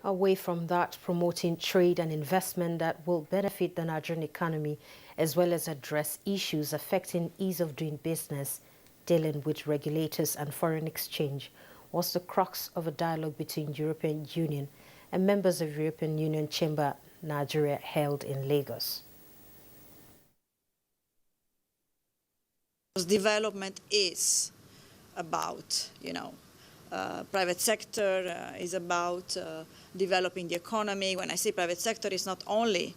Away from that, promoting trade and investment that will benefit the Nigerian economy, as well as address issues affecting ease of doing business, dealing with regulators and foreign exchange, was the crux of a dialogue between European Union and members of European Union Chamber Nigeria held in Lagos. Development is about, private sector, is about developing the economy. When I say private sector, it's not only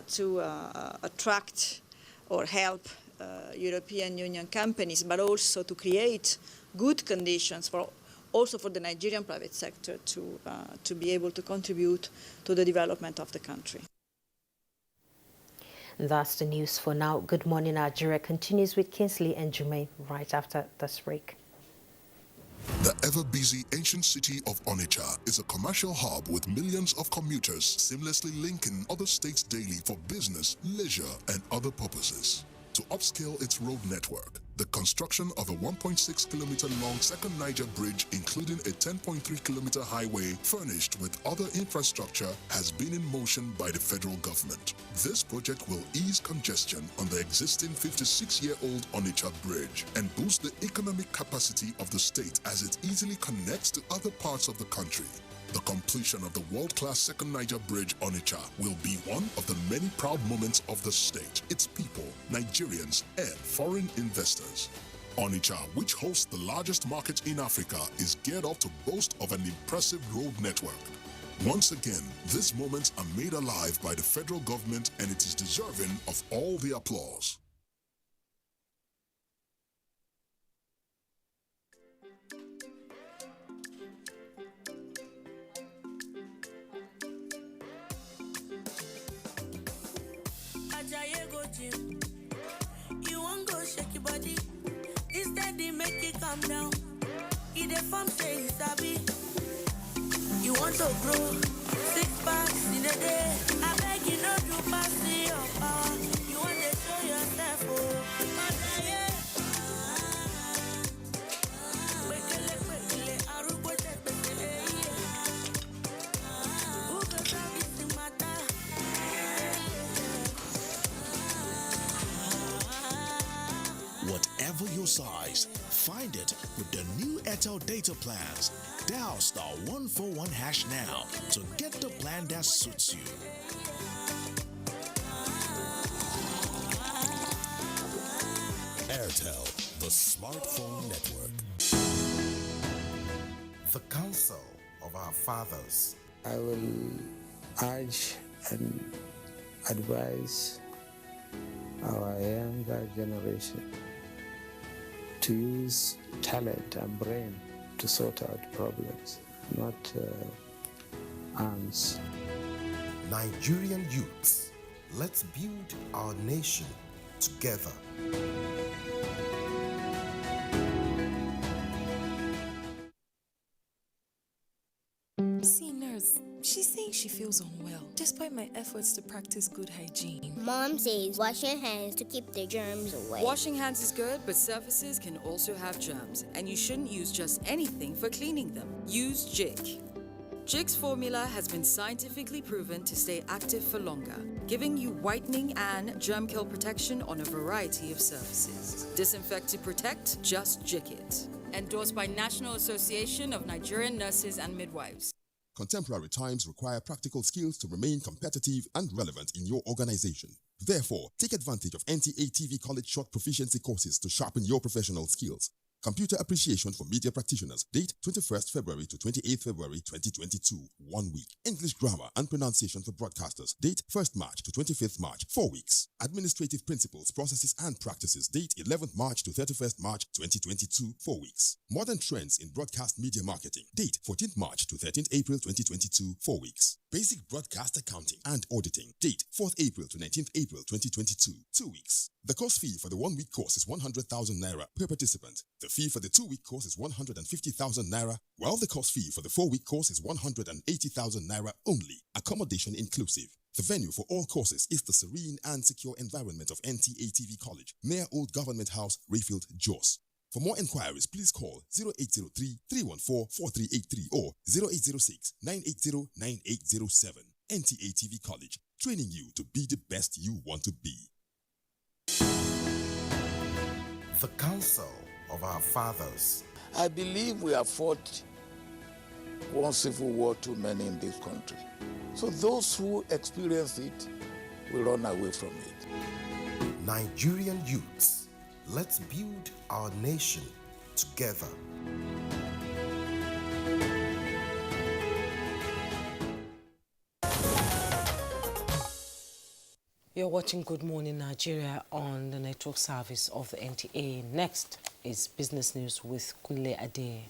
to attract or help European Union companies, but also to create good conditions also for the Nigerian private sector to be able to contribute to the development of the country. And that's the news for now. Good Morning Nigeria continues with Kingsley and Jume right after this break. The ever-busy ancient city of Onitsha is a commercial hub with millions of commuters seamlessly linking other states daily for business, leisure, and other purposes. To upscale its road network, the construction of a 1.6-kilometer-long second Niger Bridge, including a 10.3-kilometer highway furnished with other infrastructure, has been in motion by the federal government. This project will ease congestion on the existing 56-year-old Onitsha Bridge and boost the economic capacity of the state as it easily connects to other parts of the country. The completion of the world-class second Niger Bridge Onitsha will be one of the many proud moments of the state, its people, Nigerians, and foreign investors. Onitsha, which hosts the largest market in Africa, is geared up to boast of an impressive road network. Once again, these moments are made alive by the federal government, and it is deserving of all the applause. You won't go shake your body. Instead, they make it calm down. Eat the farm, say it's happy. You want to grow 6 packs in a day. I beg you not to pass your power. You want to show yourself, oh. Whatever your size, find it with the new Airtel data plans. Dial *141# now to get the plan that suits you. Airtel, the smartphone network. The counsel of our fathers. I will urge and advise our younger generation to use talent and brain to sort out problems, not arms. Nigerian youths, let's build our nation together. See, nurse, she's saying she feels unwell, despite my efforts to practice good hygiene. Mom says wash your hands to keep the germs away. Washing hands is good, but surfaces can also have germs, and you shouldn't use just anything for cleaning them. Use Jik. Jik's formula has been scientifically proven to stay active for longer, giving you whitening and germ kill protection on a variety of surfaces. Disinfect to protect, just Jik it. Endorsed by National Association of Nigerian Nurses and Midwives. Contemporary times require practical skills to remain competitive and relevant in your organization. Therefore, take advantage of NTA TV College Short Proficiency courses to sharpen your professional skills. Computer Appreciation for Media Practitioners. Date 21st February to 28th February 2022. 1 week. English Grammar and Pronunciation for Broadcasters. Date 1st March to 25th March. 4 weeks. Administrative Principles, Processes and Practices. Date 11th March to 31st March 2022. 4 weeks. Modern Trends in Broadcast Media Marketing. Date 14th March to 13th April 2022. 4 weeks. Basic Broadcast Accounting and Auditing. Date 4th April to 19th April 2022. 2 weeks. The course fee for the 1 week course is 100,000 naira per participant. The fee for the 2 week course is 150,000 naira, while the course fee for the 4 week course is 180,000 naira only, accommodation inclusive. The venue for all courses is the serene and secure environment of NTA TV College, near Old Government House, Rayfield, Jos. For more inquiries, please call 0803-314-4383 or 0806-980-9807. NTA TV College, training you to be the best you want to be. The counsel of our fathers. I believe we have fought one civil war too many in this country. So those who experience it will run away from it. Nigerian youths, let's build our nation together. You're watching Good Morning Nigeria on the network service of the NTA. Next is Business News with Kunle Ade.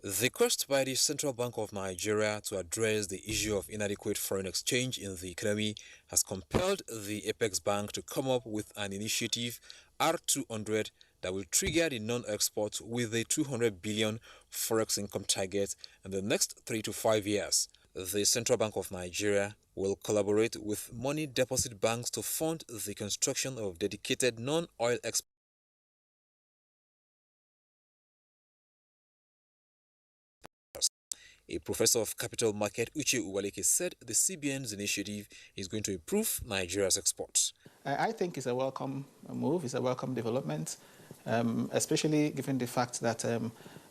The quest by the Central Bank of Nigeria to address the issue of inadequate foreign exchange in the economy has compelled the Apex Bank to come up with an initiative, R200, that will trigger the non-export with a 200 billion forex income target in the next 3 to 5 years. The Central Bank of Nigeria will collaborate with money deposit banks to fund the construction of dedicated non-oil export. A professor of capital market, Uche Uwaleke, said the CBN's initiative is going to improve Nigeria's exports. I think it's a welcome move, it's a welcome development, especially given the fact that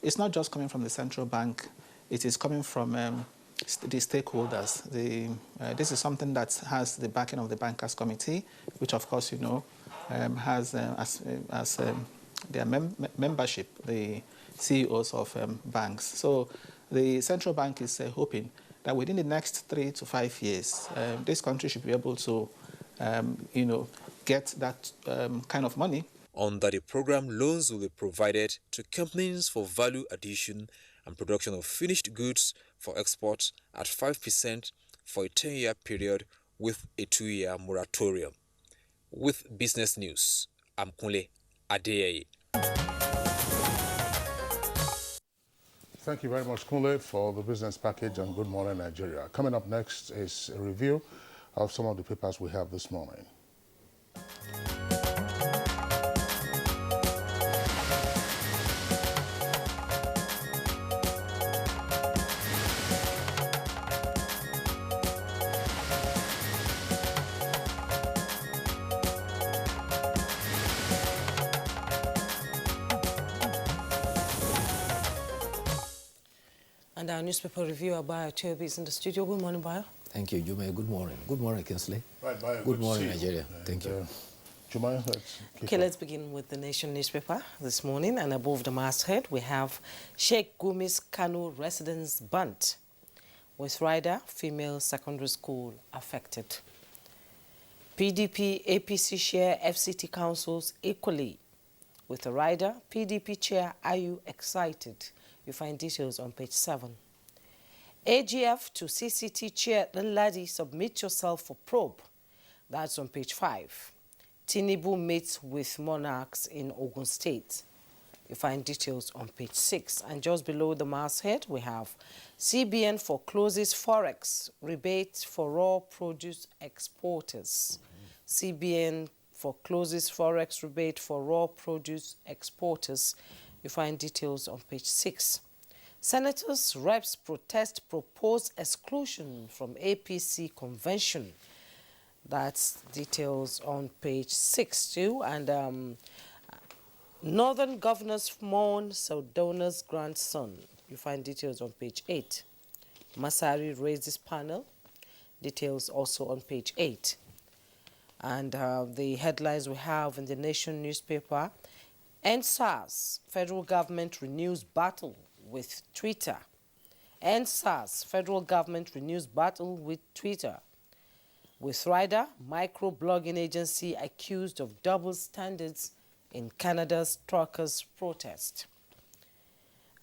it's not just coming from the central bank, it is coming from the stakeholders. This is something that has the backing of the Bankers Committee, which of course, you know, has as their membership, the CEOs of banks. So the central bank is hoping that within the next 3 to 5 years, this country should be able to, you know, get that kind of money. Under the program, loans will be provided to companies for value addition and production of finished goods for export at 5% for a 10-year period with a 2-year moratorium. With Business News, I'm Kunle Adeyeye. Thank you very much, Kunle, for the business package and Good Morning Nigeria. Coming up next is a review of some of the papers we have this morning. And our newspaper reviewer, Bayo Toby, is in the studio. Good morning, Bayo. Thank you, Jumai. Good morning. Good morning, Kinsley. Right, Bayo. Good morning, Nigeria. Thank you. Jumai, let's begin with the Nation newspaper this morning. And above the masthead, we have Sheikh Gumi's Kano residence burnt, with rider female secondary school affected. PDP, APC share FCT councils equally. With the rider, PDP chair, are you excited? You find details on page 7. AGF to CCT chair, Ntalive, submit yourself for probe. That's on page 5. Tinubu meets with monarchs in Ogun State. You find details on page 6. And just below the masthead, we have CBN forecloses forex rebate for raw produce exporters. CBN forecloses forex rebate for raw produce exporters. You find details on page 6. Senators, reps protest proposed exclusion from APC convention. That's details on page 6 too. And Northern governors mourn Sardaunia's grandson. You find details on page 8. Masari raises panel. Details also on page 8. And the headlines we have in the Nation newspaper: NSAS, federal government renews battle with Twitter. NSAS, federal government renews battle with Twitter. With Rider, micro-blogging agency accused of double standards in Canada's truckers' protest.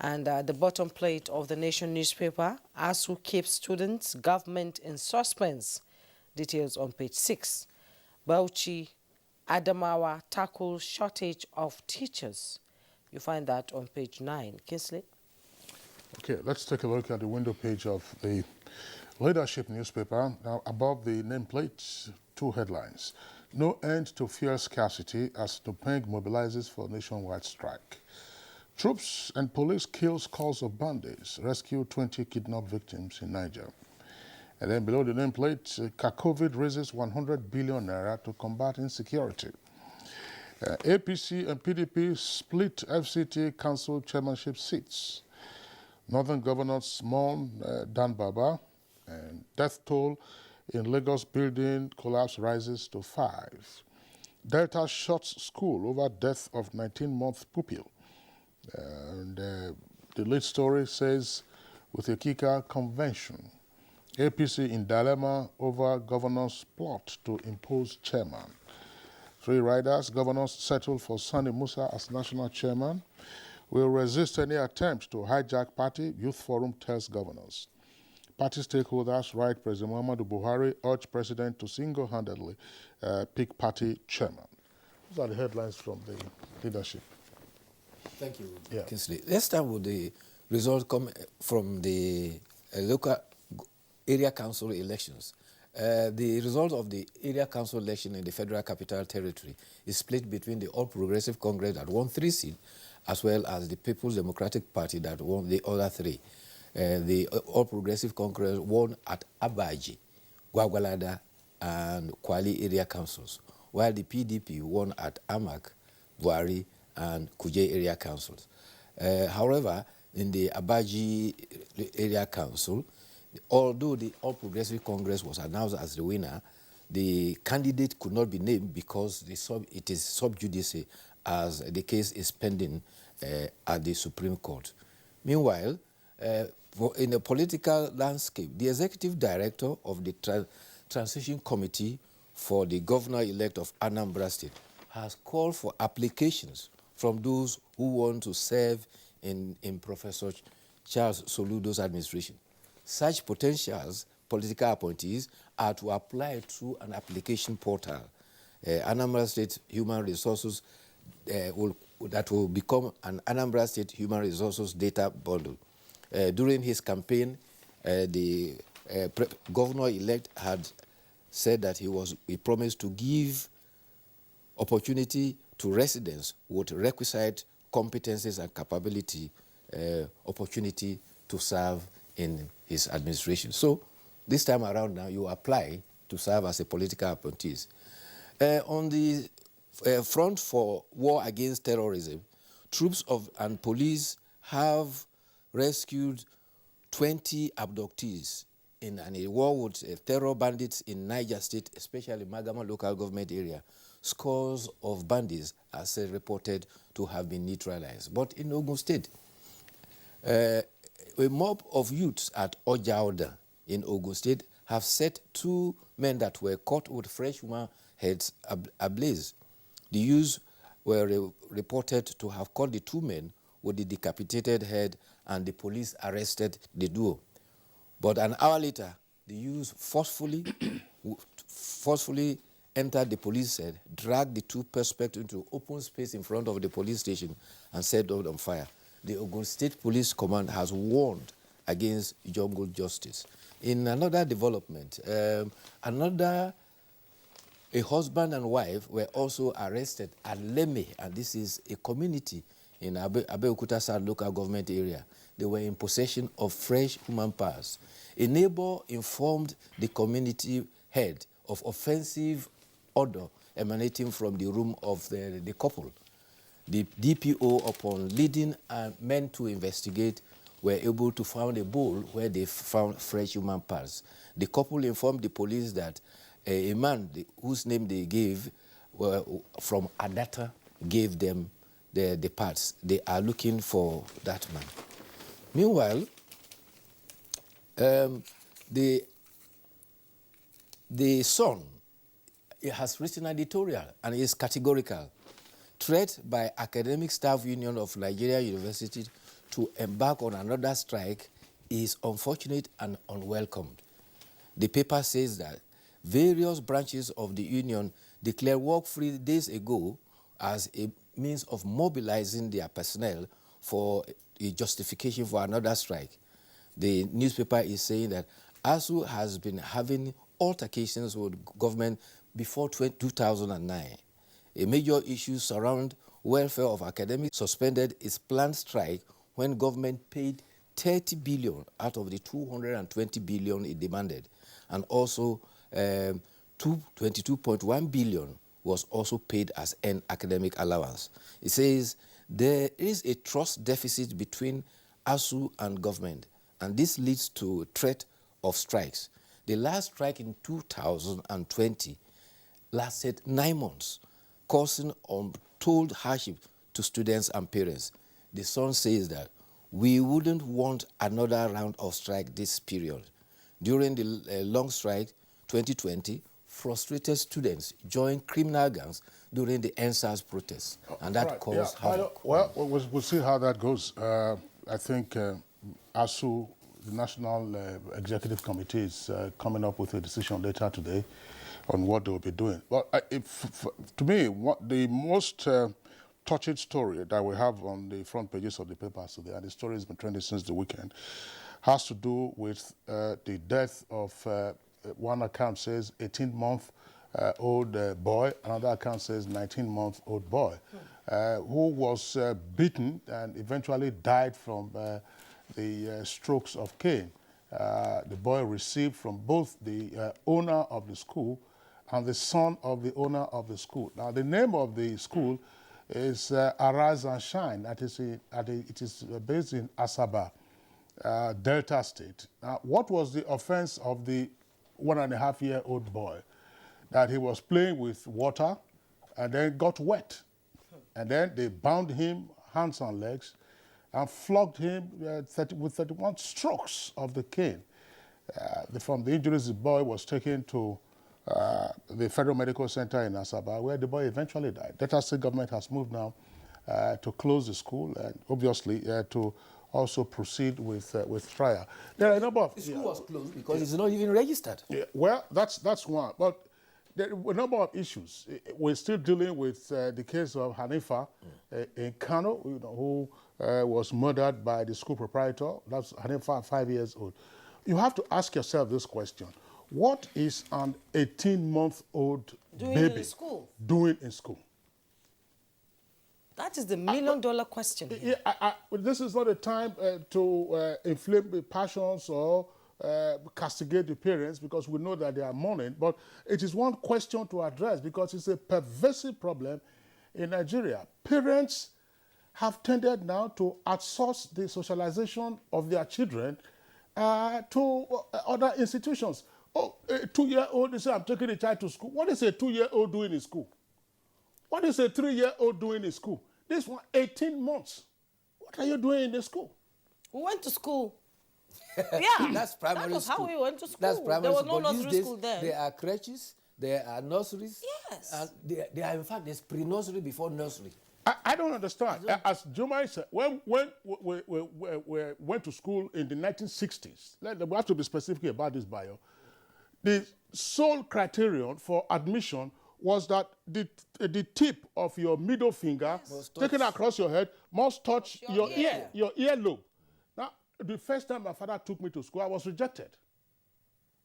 And the bottom plate of the Nation newspaper: ASU keeps students, government in suspense. Details on page 6. Bauchi, Adamawa tackle shortage of teachers. You find that on page 9. Kinsley? Okay, let's take a look at the window page of the Leadership newspaper. Now, above the nameplates, 2 headlines. No end to fuel scarcity as Nupeng mobilizes for nationwide strike. Troops and police kill scores of bandits, rescue 20 kidnapped victims in Niger. And then below the nameplate, COVID raises 100 billion naira to combat insecurity. APC and PDP split FCT council chairmanship seats. Northern governors mourn Dan Baba, and death toll in Lagos building collapse rises to 5. Delta shuts school over death of 19-month pupil. The lead story says, with a kicker convention, APC in dilemma over governor's plot to impose chairman. 3 riders, governors settled for Sani Musa as national chairman. Will resist any attempt to hijack party, Youth Forum tells governors. Party stakeholders, right President Muhammadu Buhari, urge president to single-handedly pick party chairman. Those are the headlines from the leadership. Thank you, Yeah. Kingsley. Let's start with the results come from the local area council elections. The result of the area council election in the Federal Capital Territory is split between the All Progressive Congress that won 3 seats, as well as the People's Democratic Party that won the other 3. The All Progressive Congress won at Abuja, Gwagwalada, and Kwali area councils, while the PDP won at Amak, Buhari, and Kuje area councils. However, in the Abuja area council, although the All Progressive Congress was announced as the winner, the candidate could not be named because it is sub judice as the case is pending at the Supreme Court. Meanwhile, in the political landscape, the executive director of the Transition Committee for the governor-elect of Anambra State has called for applications from those who want to serve in Professor Charles Soludo's administration. Such potentials political appointees are to apply through an application portal. Anambra State Human Resources that will become an Anambra State Human Resources data bundle. During his campaign, the governor-elect had said that he promised to give opportunity to residents with requisite competencies and capability, opportunity to serve in his administration. So this time around now, you apply to serve as a political appointee. On the front for war against terrorism, troops and police have rescued 20 abductees in a war with terror bandits in Niger State, especially Magama local government area. Scores of bandits are reported to have been neutralized. But in Ogun State, a mob of youths at Ojauda in Ogun State have set 2 men that were caught with fresh human heads ablaze. The youths were reported to have caught the 2 men with the decapitated head, and the police arrested the duo. But an hour later, the youths forcefully entered the police cell, dragged the 2 suspects into open space in front of the police station, and set them on fire. The Ogun State Police Command has warned against jungle justice. In another development, a husband and wife were also arrested at Leme, and this is a community in Abeokuta South local government area. They were in possession of fresh human parts. A neighbor informed the community head of offensive odor emanating from the room of the couple. The DPO, upon leading men to investigate, were able to find a bowl where they found fresh human parts. The couple informed the police that a man whose name they gave from Adata gave them the parts. They are looking for that man. Meanwhile, the Sun has written an editorial and is categorical. Threat by Academic Staff Union of Nigeria University to embark on another strike is unfortunate and unwelcomed. The paper says that various branches of the union declared work-free days ago as a means of mobilizing their personnel for a justification for another strike. The newspaper is saying that ASU has been having altercations with government before 2009. A major issue surround welfare of academics suspended its planned strike when government paid 30 billion out of the 220 billion it demanded, and also 22.1 billion was also paid as an academic allowance. It says there is a trust deficit between ASU and government, and this leads to threat of strikes. The last strike in 2020 lasted 9 months, causing untold hardship to students and parents. The Sun says that we wouldn't want another round of strike this period. During the long strike 2020, frustrated students joined criminal gangs during the NSAS protests, and that caused havoc. Well, we'll see how that goes. I think ASU, the National Executive Committee, is coming up with a decision later today on what they will be doing. Well, to me, the most touching story that we have on the front pages of the papers today, and the story has been trending since the weekend, has to do with the death of, one account says 18-month-old boy, another account says 19-month-old boy, who was beaten and eventually died from the strokes of cane. The boy received from both the owner of the school and the son of the owner of the school. Now, the name of the school is Arise and Shine. It is based in Asaba, Delta State. Now, what was the offense of the 1.5-year-old boy? That he was playing with water and then got wet. And then they bound him hands and legs and flogged him with 31 strokes of the cane. From the injuries, the boy was taken to the Federal Medical Center in Asaba, where the boy eventually died. Delta State government has moved now to close the school and obviously to also proceed with trial. There are a number of... The school was closed because it's not even registered. Yeah, well, that's one. But there are a number of issues. We're still dealing with the case of Hanifa in Kano, who was murdered by the school proprietor. That's Hanifa, 5 years old. You have to ask yourself this question. What is an 18-month-old baby doing in school? That is the million-dollar question. This is not a time to inflame the passions or castigate the parents, because we know that they are mourning. But it is one question to address, because it's a pervasive problem in Nigeria. Parents have tended now to outsource the socialization of their children to other institutions. Oh, a 2-year-old, they say, I'm taking a child to school. What is a 2-year-old doing in school? What is a 3-year-old doing in school? This one, 18 months. What are you doing in the school? We went to school. Yeah, that's primary that was school. how we went to school. That's primary there was school. no nursery school then. There are crèches, there are nurseries. Yes. And there are, in fact, there's pre-nursery before nursery. I don't understand. As Jomai said, when we went to school in the 1960s, we have to be specific about this bio, the sole criterion for admission was that the tip of your middle finger taken across your head must touch your earlobe. Now, the first time my father took me to school, I was rejected.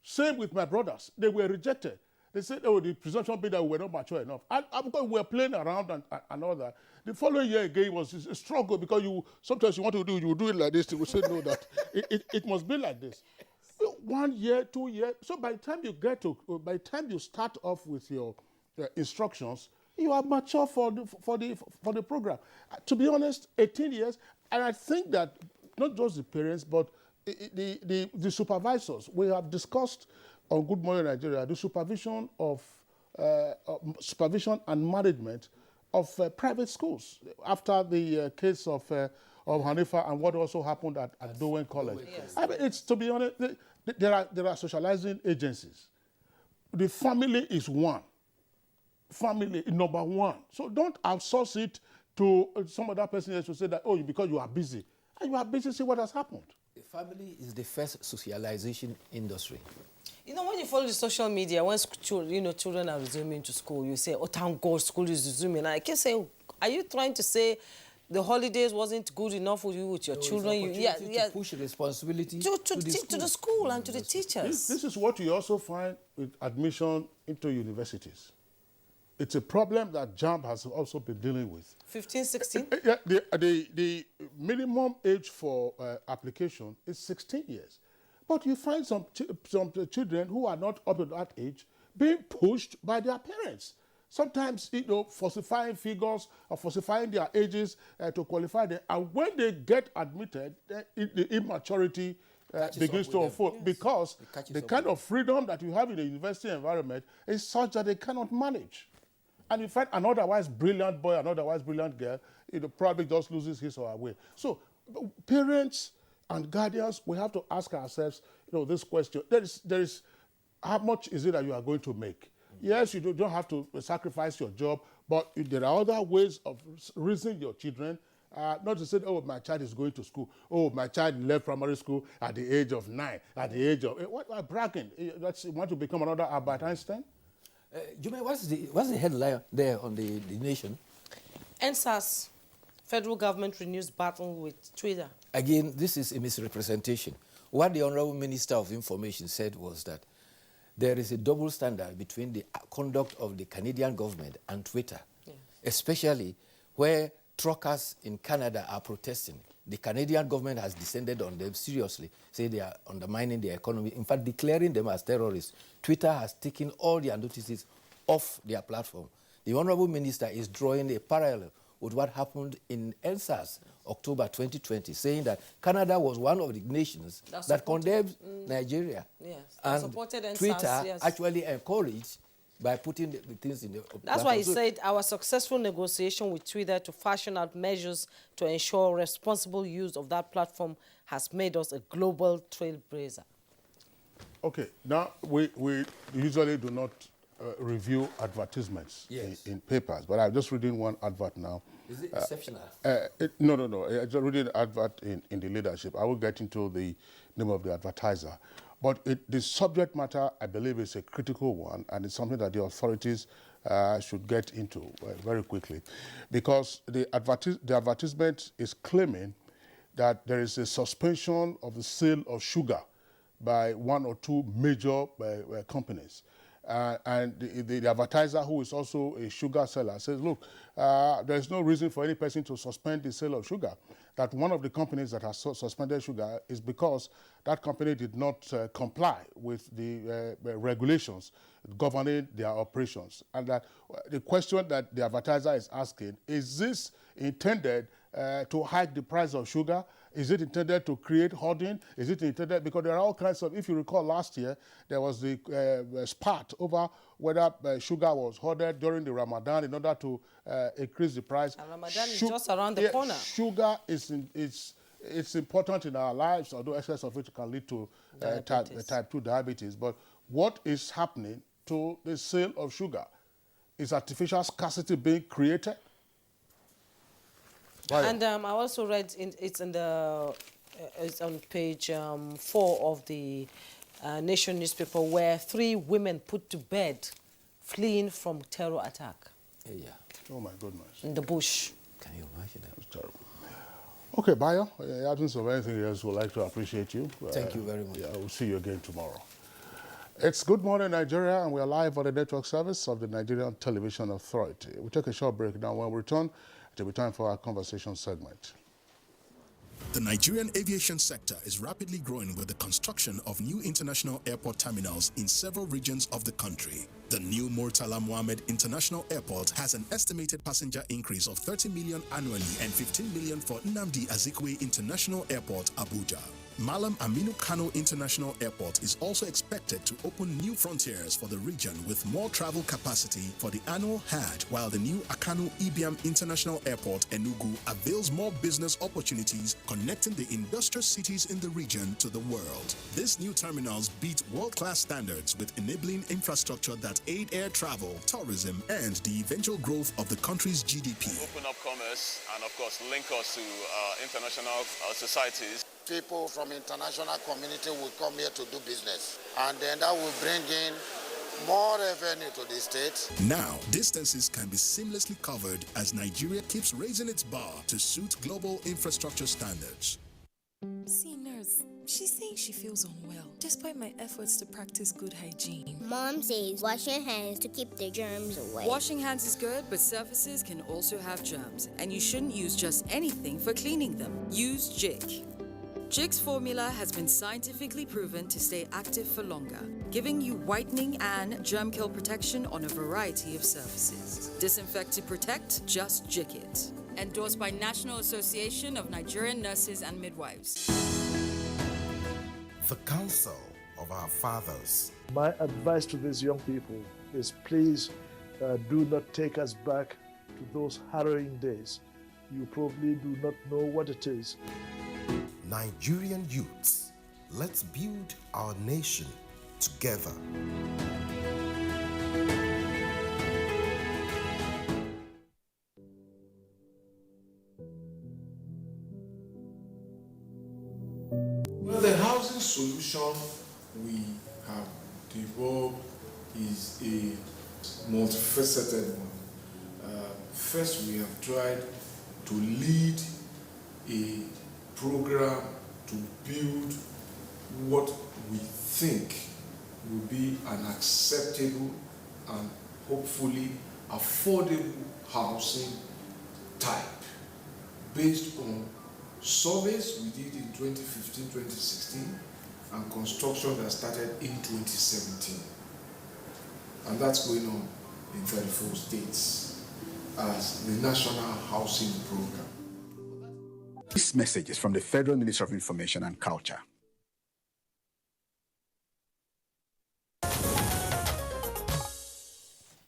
Same with my brothers. They were rejected. They said, oh, the presumption being that we were not mature enough. And because we were playing around and all that. The following year again was a struggle, because sometimes you want to do, you do it like this. They will say, no, that it must be like this. 1 year, 2 years. So by the time you start off with your instructions, you are mature for the program. To be honest, 18 years, and I think that not just the parents, but the supervisors. We have discussed on Good Morning Nigeria the supervision and management of private schools after the case of Hanifa and what also happened at Dowen College. Yes. I mean, it's, to be honest, there are socializing agencies. The family is one. Family number one. So don't outsource it to some other person to say that, oh, because you are busy. And you are busy, see what has happened. The family is the first socialization industry. You know, when you follow the social media, when children are resuming to school, you say, oh, thank God, school is resuming. And I can say, are you trying to say the holidays wasn't good enough for you with your children. To push responsibility to the school and to the teachers. This is what you also find with admission into universities. It's a problem that JAMB has also been dealing with. 15, 16? Yeah, the minimum age for application is 16 years. But you find some children who are not up to that age being pushed by their parents. Sometimes, falsifying figures or falsifying their ages to qualify them. And when they get admitted, the immaturity begins to unfold because the kind of freedom that you have in the university environment is such that they cannot manage. And in fact, an otherwise brilliant boy, an otherwise brilliant girl, probably just loses his or her way. So parents and guardians, we have to ask ourselves, this question. There is how much is it that you are going to make? Yes, you don't have to sacrifice your job, but there are other ways of raising your children. Not to say, oh, my child is going to school. Oh, my child left primary school at the age of 9, at the age of... What bragging? You want to become another Albert Einstein? Jume, what's the headline there on the Nation? NSAS, federal government renews battle with Twitter. Again, this is a misrepresentation. What the Honorable Minister of Information said was that there is a double standard between the conduct of the Canadian government and Twitter, especially where truckers in Canada are protesting. The Canadian government has descended on them seriously, say they are undermining their economy, in fact declaring them as terrorists. Twitter has taken all their notices off their platform. The Honorable Minister is drawing a parallel with what happened in NSAS, October 2020, saying that Canada was one of the nations that condemned Nigeria. Yes, and supported NSAS, Twitter actually encouraged by putting the things in the... That's why he said our successful negotiation with Twitter to fashion out measures to ensure responsible use of that platform has made us a global trailblazer. Okay, now we usually do not review advertisements in papers, but I'm just reading one advert now. Is it exceptional? No. I'm just reading an advert in the leadership. I will get into the name of the advertiser. But the subject matter, I believe, is a critical one, and it's something that the authorities should get into very quickly. Because the advertisement is claiming that there is a suspension of the sale of sugar by one or two major companies. And the advertiser, who is also a sugar seller, says, look, there's no reason for any person to suspend the sale of sugar. That one of the companies that has suspended sugar is because that company did not comply with the regulations governing their operations. And that the question that the advertiser is asking, is this intended to hike the price of sugar? Is it intended to create hoarding? Is it intended, because there are all kinds of, if you recall last year, there was the spat over whether sugar was hoarded during the Ramadan in order to increase the price. And Ramadan is just around the corner. Sugar it's important in our lives, although excess of it can lead to type 2 diabetes. But what is happening to the sale of sugar? Is artificial scarcity being created? And I also read it's on page 4 of the Nation newspaper, where 3 women put to bed fleeing from terror attack. Yeah. Oh my goodness. In the bush. Can you imagine that? It's terrible. Okay, Bayo, in the absence of anything else, we'd like to appreciate you. Thank you very much. Yeah, we'll see you again tomorrow. It's Good Morning Nigeria, and we are live on the network service of the Nigerian Television Authority. We'll take a short break now. When we return, it'll be time for our conversation segment. The Nigerian aviation sector is rapidly growing with the construction of new international airport terminals in several regions of the country. The new Murtala Mohammed International Airport has an estimated passenger increase of 30 million annually and 15 million for Nnamdi Azikiwe International Airport, Abuja. Malam Aminu Kano International Airport is also expected to open new frontiers for the region with more travel capacity for the annual Hajj, while the new Akanu Ibiam International Airport, Enugu, avails more business opportunities connecting the industrial cities in the region to the world. These new terminals beat world-class standards with enabling infrastructure that aid air travel, tourism, and the eventual growth of the country's GDP. Open up commerce and, of course, link us to international societies. People from international community will come here to do business, and then that will bring in more revenue to the state. Now, distances can be seamlessly covered as Nigeria keeps raising its bar to suit global infrastructure standards. See, nurse, she's saying she feels unwell, despite my efforts to practice good hygiene. Mom says wash your hands to keep the germs away. Washing hands is good, but surfaces can also have germs, and you shouldn't use just anything for cleaning them. Use Jik. Jik's formula has been scientifically proven to stay active for longer, giving you whitening and germ kill protection on a variety of surfaces. Disinfect to protect, just Jik it. Endorsed by National Association of Nigerian Nurses and Midwives. The counsel of our fathers. My advice to these young people is please do not take us back to those harrowing days. You probably do not know what it is. Nigerian youths, let's build our nation together. Well, the housing solution we have developed is a multifaceted one. First, we have tried to lead a program to build what we think will be an acceptable and hopefully affordable housing type based on surveys we did in 2015-2016 and construction that started in 2017. And that's going on in 34 states as the National Housing Program. This message is from the Federal Ministry of Information and Culture.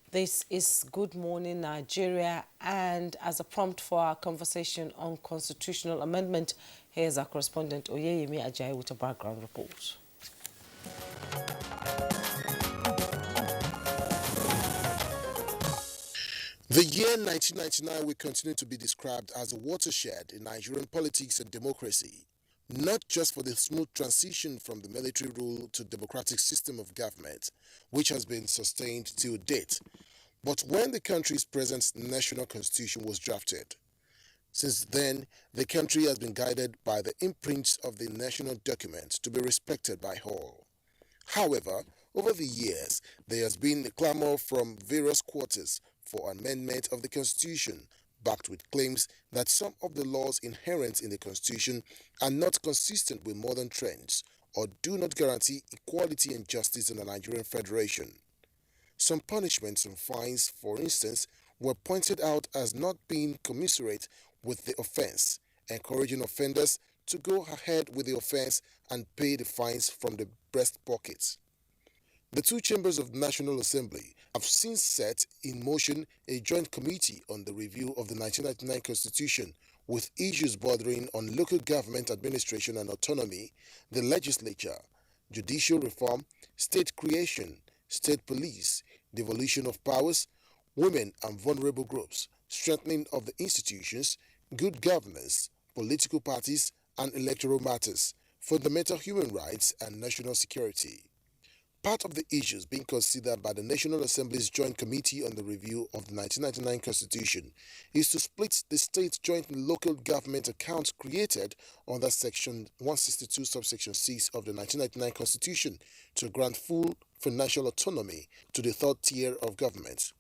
This is Good Morning Nigeria, and as a prompt for our conversation on constitutional amendment, here's our correspondent Oyeyemi Ajayi with a background report. The year 1999 will continue to be described as a watershed in Nigerian politics and democracy, not just for the smooth transition from the military rule to democratic system of government, which has been sustained till date, but when the country's present national constitution was drafted. Since then, the country has been guided by the imprints of the national document to be respected by all. However, over the years, there has been a clamor from various quarters for amendment of the Constitution, backed with claims that some of the laws inherent in the Constitution are not consistent with modern trends or do not guarantee equality and justice in the Nigerian Federation. Some punishments and fines, for instance, were pointed out as not being commensurate with the offense, encouraging offenders to go ahead with the offense and pay the fines from the breast pockets. The two chambers of the National Assembly have since set in motion a joint committee on the review of the 1999 Constitution with issues bordering on local government administration and autonomy, the legislature, judicial reform, state creation, state police, devolution of powers, women and vulnerable groups, strengthening of the institutions, good governance, political parties and electoral matters, fundamental human rights and national security. Part of the issues being considered by the National Assembly's Joint Committee on the Review of the 1999 Constitution is to split the state joint and local government accounts created under Section 162, Subsection 6 of the 1999 Constitution to grant full financial autonomy to the third tier of government.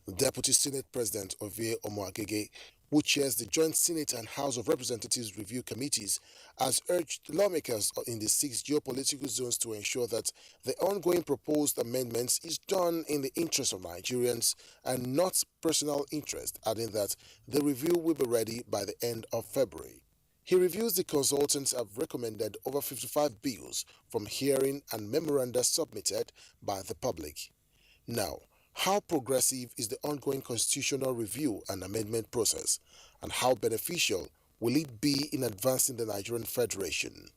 The Deputy Senate President Ovie Omoagege, who chairs the Joint Senate and House of Representatives Review Committees, has urged lawmakers in the 6 geopolitical zones to ensure that the ongoing proposed amendments is done in the interest of Nigerians and not personal interest, adding that the review will be ready by the end of February. He reviews the consultants have recommended over 55 bills from hearing and memoranda submitted by the public. Now, how progressive is the ongoing constitutional review and amendment process, and how beneficial will it be in advancing the Nigerian Federation?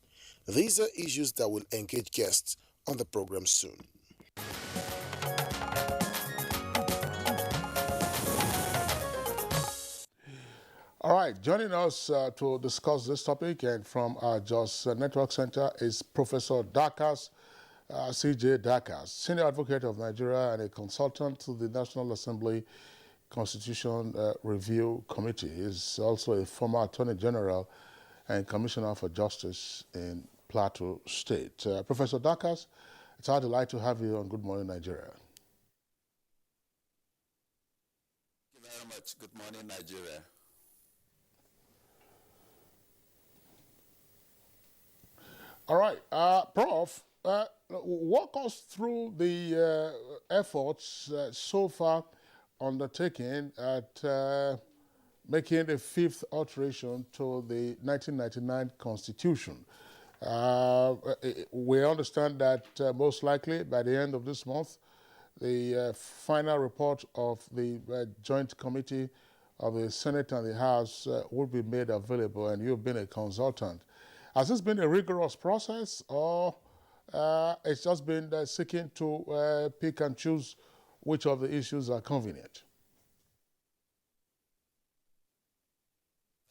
These are issues that will engage guests on the program soon. All right, joining us to discuss this topic and from our Jos Network Center is Professor Dakas C.J. Dakas, Senior Advocate of Nigeria and a consultant to the National Assembly Constitution Review Committee, is also a former Attorney General and Commissioner for Justice in Plateau State. Professor Dakas, it's our delight to have you on Good Morning Nigeria. Thank you very much. Good morning, Nigeria. All right, Prof, walk us through the efforts so far undertaken at making the fifth alteration to the 1999 Constitution. We understand that most likely by the end of this month, the final report of the Joint Committee of the Senate and the House will be made available, and you've been a consultant. Has this been a rigorous process, or it's just been seeking to pick and choose which of the issues are convenient?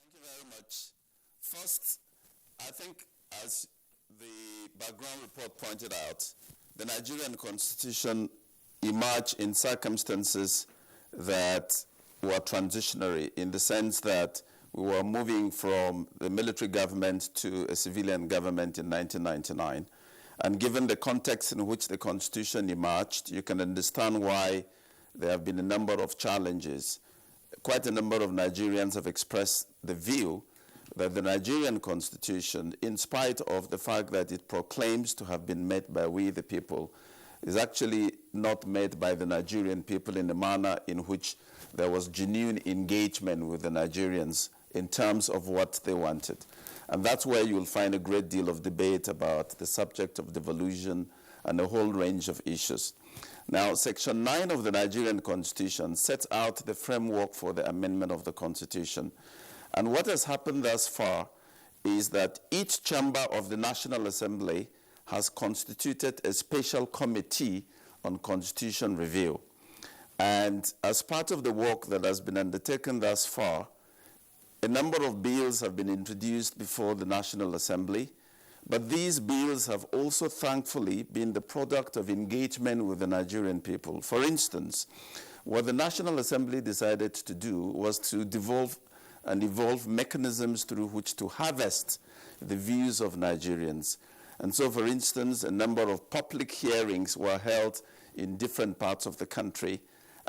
Thank you very much. First, I think as the background report pointed out, the Nigerian Constitution emerged in circumstances that were transitionary, in the sense that we were moving from the military government to a civilian government in 1999. And given the context in which the Constitution emerged, you can understand why there have been a number of challenges. Quite a number of Nigerians have expressed the view that the Nigerian Constitution, in spite of the fact that it proclaims to have been made by we the people, is actually not made by the Nigerian people in a manner in which there was genuine engagement with the Nigerians in terms of what they wanted. And that's where you'll find a great deal of debate about the subject of devolution and a whole range of issues. Now, Section 9 of the Nigerian Constitution sets out the framework for the amendment of the Constitution. And what has happened thus far is that each chamber of the National Assembly has constituted a special committee on constitution review. And as part of the work that has been undertaken thus far, a number of bills have been introduced before the National Assembly, but these bills have also thankfully been the product of engagement with the Nigerian people. For instance, what the National Assembly decided to do was to devolve and evolve mechanisms through which to harvest the views of Nigerians. And so, for instance, a number of public hearings were held in different parts of the country,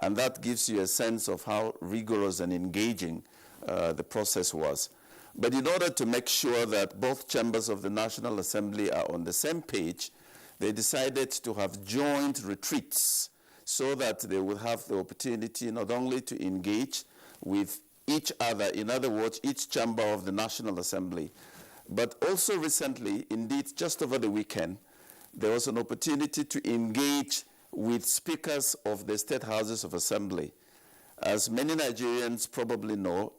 and that gives you a sense of how rigorous and engaging the process was. But in order to make sure that both chambers of the National Assembly are on the same page, they decided to have joint retreats so that they would have the opportunity not only to engage with each other, in other words, each chamber of the National Assembly, but also recently, indeed just over the weekend, there was an opportunity to engage with speakers of the state houses of assembly. As many Nigerians probably know,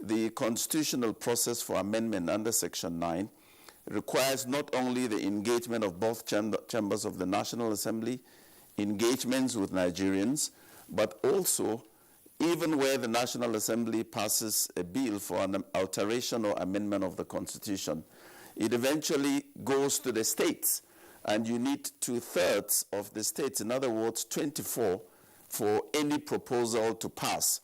the constitutional process for amendment under Section 9 requires not only the engagement of both chambers of the National Assembly, engagements with Nigerians, but also even where the National Assembly passes a bill for an alteration or amendment of the Constitution, it eventually goes to the states, and you need 2/3 of the states, in other words, 24, for any proposal to pass.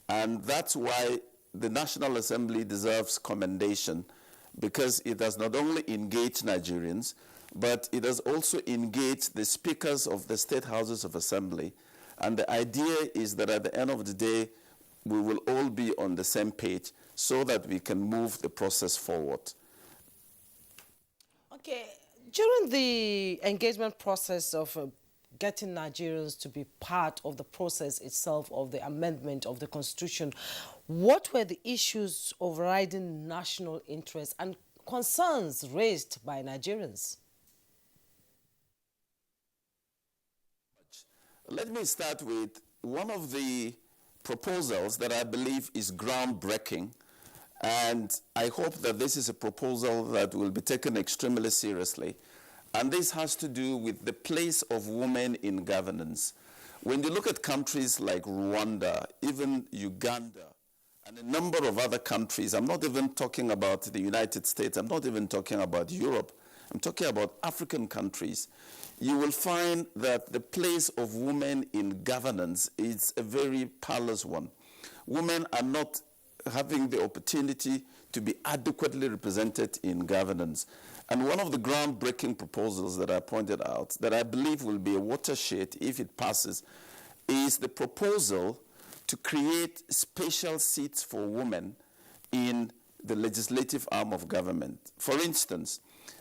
And that's why the National Assembly deserves commendation, because it has not only engaged Nigerians, but it has also engaged the speakers of the state houses of assembly. And the idea is that at the end of the day, we will all be on the same page so that we can move the process forward. Okay, during the engagement process of getting Nigerians to be part of the process itself of the amendment of the Constitution, what were the issues overriding national interest and concerns raised by Nigerians? Let me start with one of the proposals that I believe is groundbreaking, and I hope that this is a proposal that will be taken extremely seriously. And this has to do with the place of women in governance. When you look at countries like Rwanda, even Uganda, and a number of other countries, I'm not even talking about the United States, I'm not even talking about Europe, I'm talking about African countries, you will find that the place of women in governance is a very perilous one. Women are not having the opportunity to be adequately represented in governance. And one of the groundbreaking proposals that I pointed out, that I believe will be a watershed if it passes, is the proposal to create special seats for women in the legislative arm of government. For instance,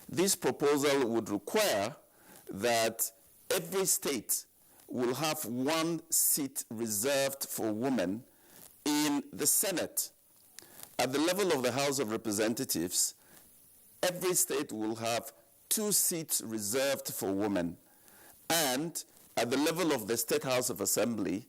this proposal would require that every state will have one seat reserved for women in the Senate. At the level of the House of Representatives, every state will have 2 seats reserved for women. And at the level of the State House of Assembly,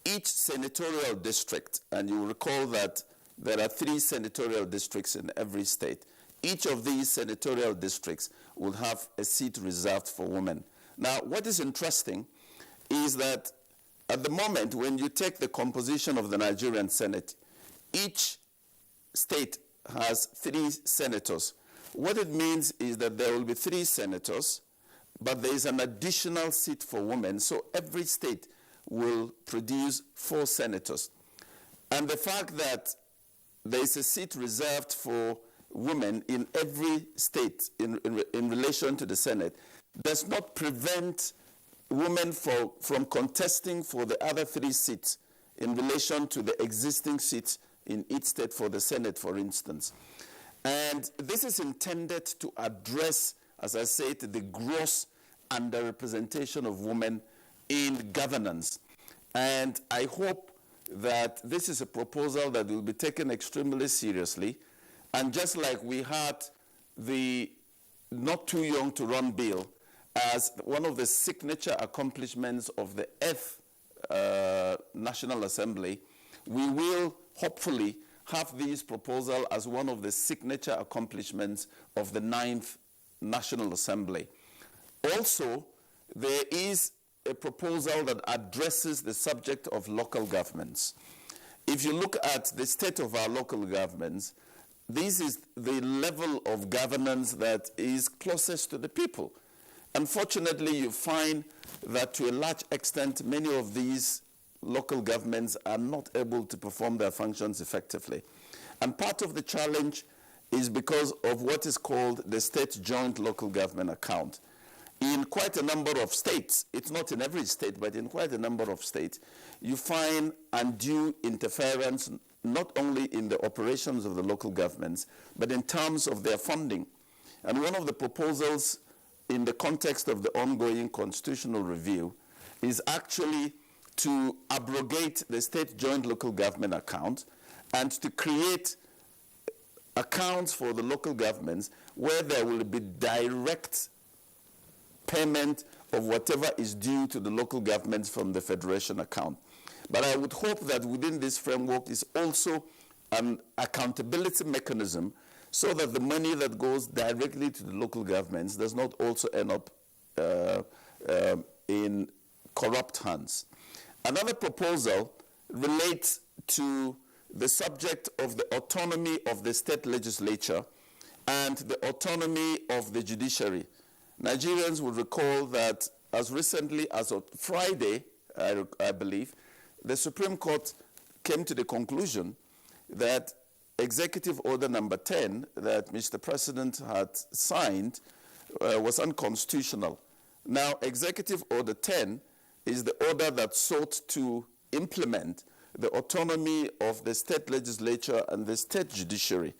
each senatorial district, and you will recall that there are 3 senatorial districts in every state, each of these senatorial districts will have a seat reserved for women. Now, what is interesting is that at the moment, when you take the composition of the Nigerian Senate, each state has 3 senators. What it means is that there will be 3 senators, but there is an additional seat for women, so every state will produce 4 senators. And the fact that there is a seat reserved for women in every state in relation to the Senate does not prevent women from contesting for the other 3 seats in relation to the existing seats in each state for the Senate, for instance. And this is intended to address, as I said, the gross underrepresentation of women in governance. And I hope that this is a proposal that will be taken extremely seriously. And just like we had the Not Too Young to Run bill as one of the signature accomplishments of the 8th National Assembly, we will hopefully have this proposal as one of the signature accomplishments of the 9th National Assembly. Also, there is a proposal that addresses the subject of local governments. If you look at the state of our local governments, this is the level of governance that is closest to the people. Unfortunately, you find that to a large extent, many of these local governments are not able to perform their functions effectively. And part of the challenge is because of what is called the State Joint Local Government Account. In quite a number of states, it's not in every state, but in quite a number of states, you find undue interference not only in the operations of the local governments, but in terms of their funding. And one of the proposals in the context of the ongoing constitutional review is actually to abrogate the State Joint Local Government Account and to create accounts for the local governments where there will be direct payment of whatever is due to the local governments from the federation account. But I would hope that within this framework is also an accountability mechanism so that the money that goes directly to the local governments does not also end up in corrupt hands. Another proposal relates to the subject of the autonomy of the state legislature and the autonomy of the judiciary. Nigerians will recall that as recently as on Friday, I believe, the Supreme Court came to the conclusion that Executive Order number 10 that Mr. President had signed was unconstitutional. Now, Executive Order 10 is the order that sought to implement the autonomy of the state legislature and the state judiciary.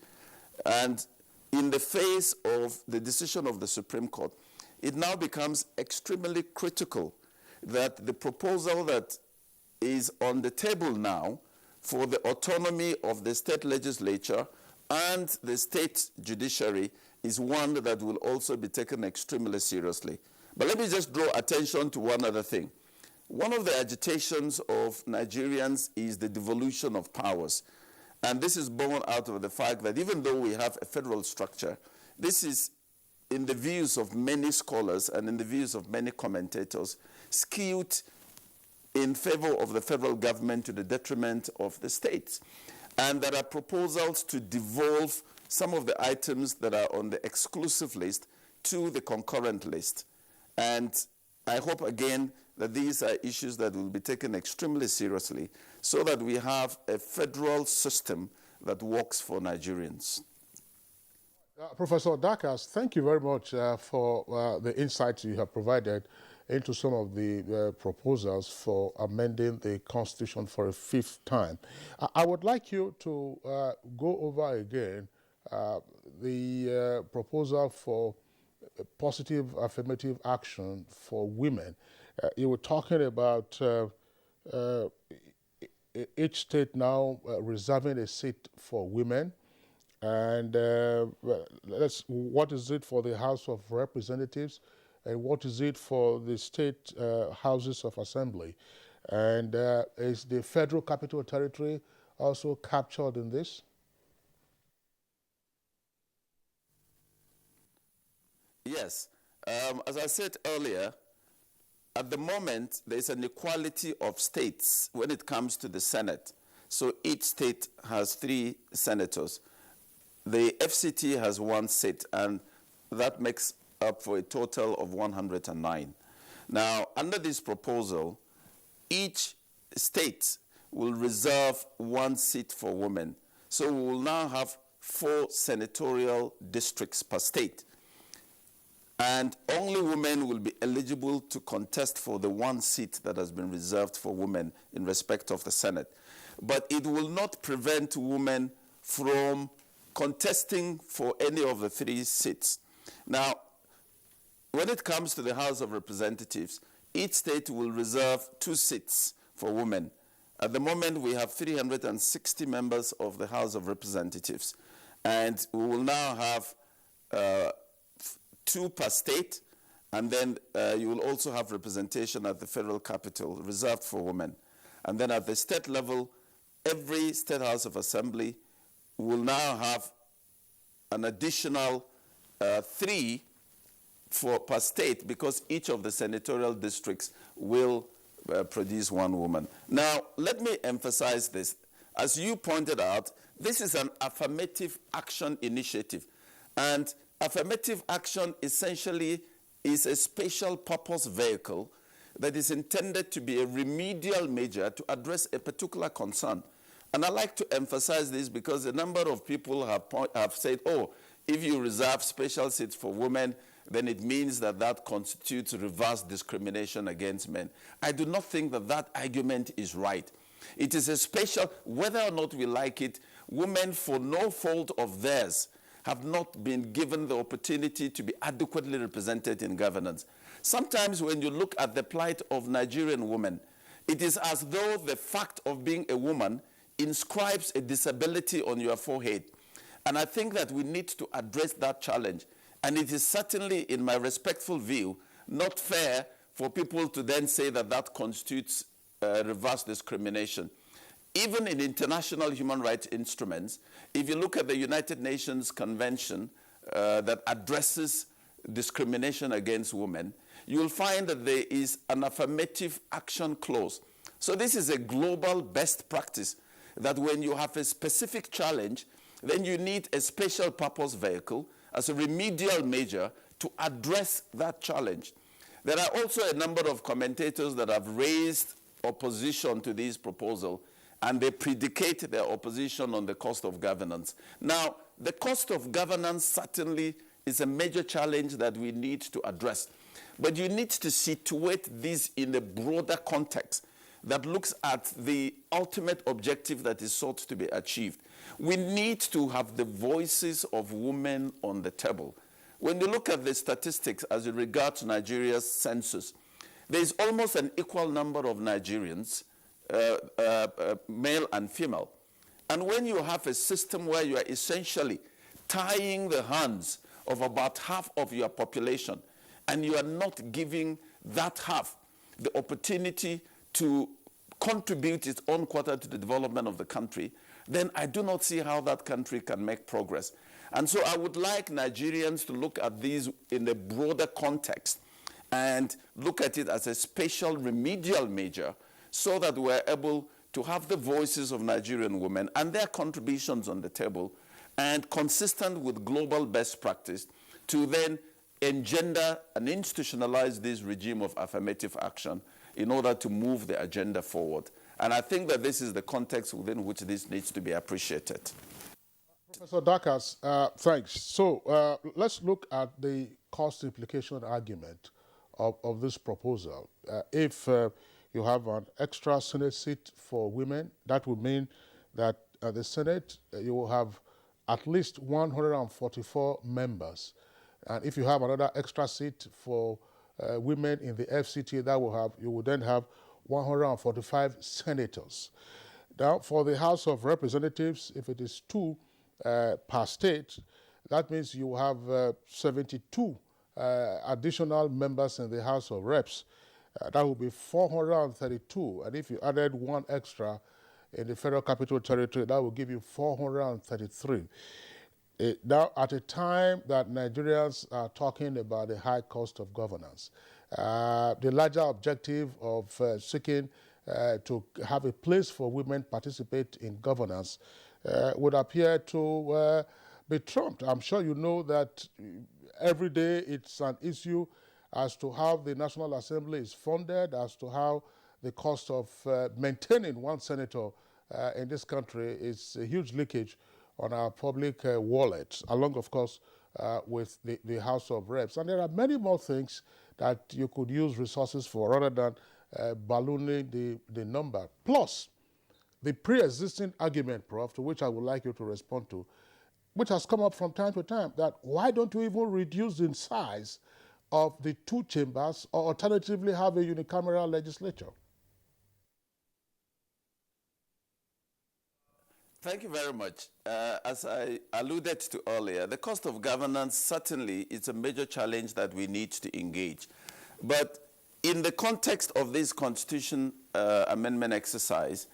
And in the face of the decision of the Supreme Court, it now becomes extremely critical that the proposal that is on the table now for the autonomy of the state legislature and the state judiciary is one that will also be taken extremely seriously. But let me just draw attention to one other thing. One of the agitations of Nigerians is the devolution of powers. And this is born out of the fact that even though we have a federal structure, this is, in the views of many scholars and in the views of many commentators, skewed in favor of the federal government to the detriment of the states. And there are proposals to devolve some of the items that are on the exclusive list to the concurrent list. And I hope again that these are issues that will be taken extremely seriously so that we have a federal system that works for Nigerians. Professor Dakas, thank you very much for the insights you have provided into some of the proposals for amending the Constitution for a fifth time. I would like you to go over again the proposal for positive affirmative action for women. You were talking about each state now reserving a seat for women. And what is it for the House of Representatives, and what is it for the state houses of assembly? And is the Federal Capital Territory also captured in this? Yes. As I said earlier, at the moment, there's an equality of states when it comes to the Senate. So each state has 3 senators. The FCT has 1 seat, and that makes up for a total of 109. Now, under this proposal, each state will reserve 1 seat for women. So we will now have 4 senatorial districts per state. And only women will be eligible to contest for the 1 seat that has been reserved for women in respect of the Senate. But it will not prevent women from contesting for any of the 3 seats. Now, when it comes to the House of Representatives, each state will reserve 2 seats for women. At the moment, we have 360 members of the House of Representatives, and we will now have 2 per state, and then you will also have representation at the federal capital reserved for women. And then at the state level, every state house of assembly will now have an additional 3 per state, because each of the senatorial districts will produce 1 woman. Now, let me emphasize this. As you pointed out, this is an affirmative action initiative. And affirmative action essentially is a special purpose vehicle that is intended to be a remedial measure to address a particular concern. And I like to emphasize this because a number of people have said, oh, if you reserve special seats for women, then it means that that constitutes reverse discrimination against men. I do not think that that argument is right. It is a special, whether or not we like it, women, for no fault of theirs, have not been given the opportunity to be adequately represented in governance. Sometimes when you look at the plight of Nigerian women, it is as though the fact of being a woman inscribes a disability on your forehead. And I think that we need to address that challenge. And it is certainly, in my respectful view, not fair for people to then say that that constitutes reverse discrimination. Even in international human rights instruments, if you look at the United Nations Convention that addresses discrimination against women, you will find that there is an affirmative action clause. So this is a global best practice, that when you have a specific challenge, then you need a special purpose vehicle as a remedial measure to address that challenge. There are also a number of commentators that have raised opposition to this proposal, and they predicate their opposition on the cost of governance. Now, the cost of governance certainly is a major challenge that we need to address. But you need to situate this in a broader context that looks at the ultimate objective that is sought to be achieved. We need to have the voices of women on the table. When you look at the statistics as it regards Nigeria's census, there is almost an equal number of Nigerians, male and female. And when you have a system where you are essentially tying the hands of about half of your population, and you are not giving that half the opportunity to contribute its own quota to the development of the country, then I do not see how that country can make progress. And so I would like Nigerians to look at these in a broader context and look at it as a special remedial measure so that we're able to have the voices of Nigerian women and their contributions on the table and consistent with global best practice to then engender and institutionalize this regime of affirmative action in order to move the agenda forward. And I think that this is the context within which this needs to be appreciated. Professor Dakas, thanks. So let's look at the cost implication argument of this proposal. If you have an extra Senate seat for women, that would mean that the Senate, you will have at least 144 members. And if you have another extra seat for women in the FCT, you will then have 145 senators. Now, for the House of Representatives, if it is 2 per state, that means you have 72 additional members in the House of Reps. That would be 432. And if you added 1 extra in the Federal Capital Territory, that will give you 433. Now, at a time that Nigerians are talking about the high cost of governance, the larger objective of seeking to have a place for women participate in governance would appear to be trumped. I'm sure you know that every day it's an issue as to how the National Assembly is funded, as to how the cost of maintaining 1 senator in this country is a huge leakage on our public wallets, along, of course, with the House of Reps. And there are many more things that you could use resources for rather than ballooning the number. Plus, the pre-existing argument, Prof, to which I would like you to respond to, which has come up from time to time, that why don't you even reduce the size of the 2 chambers or alternatively have a unicameral legislature? Thank you very much. As I alluded to earlier, the cost of governance certainly is a major challenge that we need to engage. But in the context of this Constitution amendment exercise,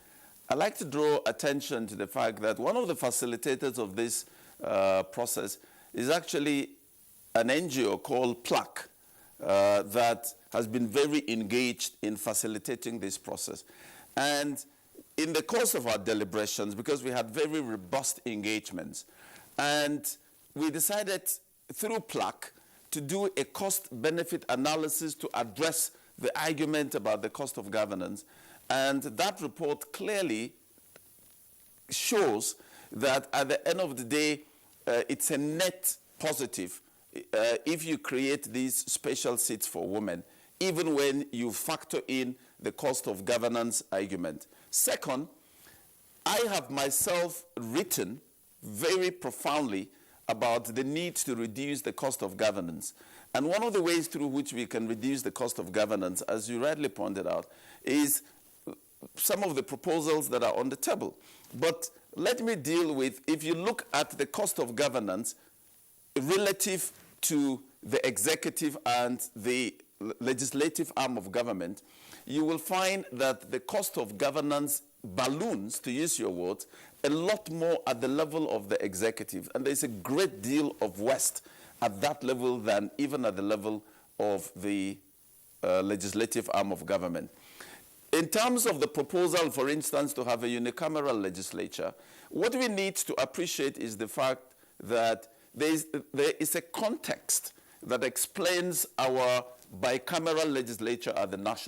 I'd like to draw attention to the fact that one of the facilitators of this process is actually an NGO called PLAC that has been very engaged in facilitating this process. And in the course of our deliberations, because we had very robust engagements, and we decided through PLAC to do a cost-benefit analysis to address the argument about the cost of governance. And that report clearly shows that at the end of the day, it's a net positive if you create these special seats for women, even when you factor in the cost of governance argument. Second, I have myself written very profoundly about the need to reduce the cost of governance. And one of the ways through which we can reduce the cost of governance, as you rightly pointed out, is some of the proposals that are on the table. But let me deal with, if you look at the cost of governance relative to the executive and the legislative arm of government, you will find that the cost of governance balloons, to use your words, a lot more at the level of the executive. And there's a great deal of waste at that level than even at the level of the legislative arm of government. In terms of the proposal, for instance, to have a unicameral legislature, what we need to appreciate is the fact that there is a context that explains our bicameral legislature at the national